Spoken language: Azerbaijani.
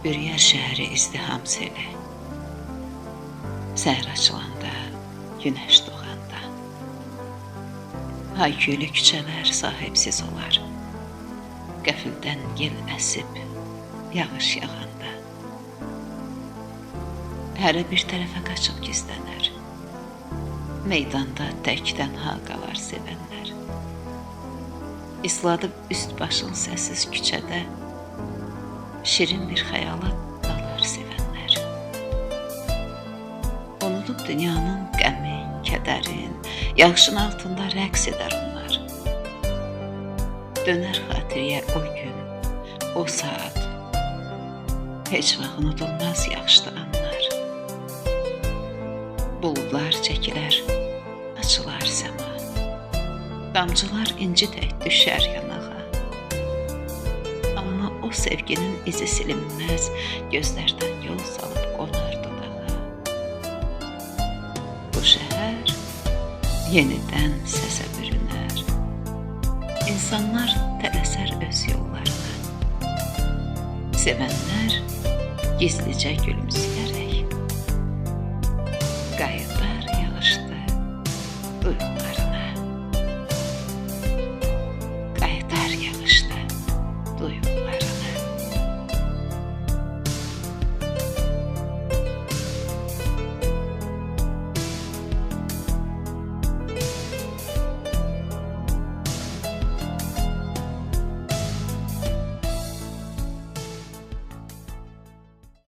Bürüyər şəhəri izdiham seli. Səhər açılanda, günəş doğanda. Hayküylü küçələr sahibsiz olar. Qəfildən yel əsib, yağış yağanda. Hərə bir tərəfə qaçıb gizlənər. Meydanda tək tənha qalar sevənlər. İsladıb üst başın səssiz küçədə şirin bir xəyala dalar sevənlər. Unudub dünyanın qəmin, kədərin, yağışın altında rəqs edər onlar. Dönər xatiriyə o gün, o saat, heç vaxt unudulmaz yaxşıdı anlar. Buludlar çəkilər, açılar səma, damcılar inci tək düşər yanağa. Amma o sevginin izi silinməz, gözlərdən yol salıb qonar dodağa. Bu şəhər yenidən səsə bürünər. İnsanlar tələsər öz yollarına. Sevənlər gizlicə gülümsəyərək qayıdar.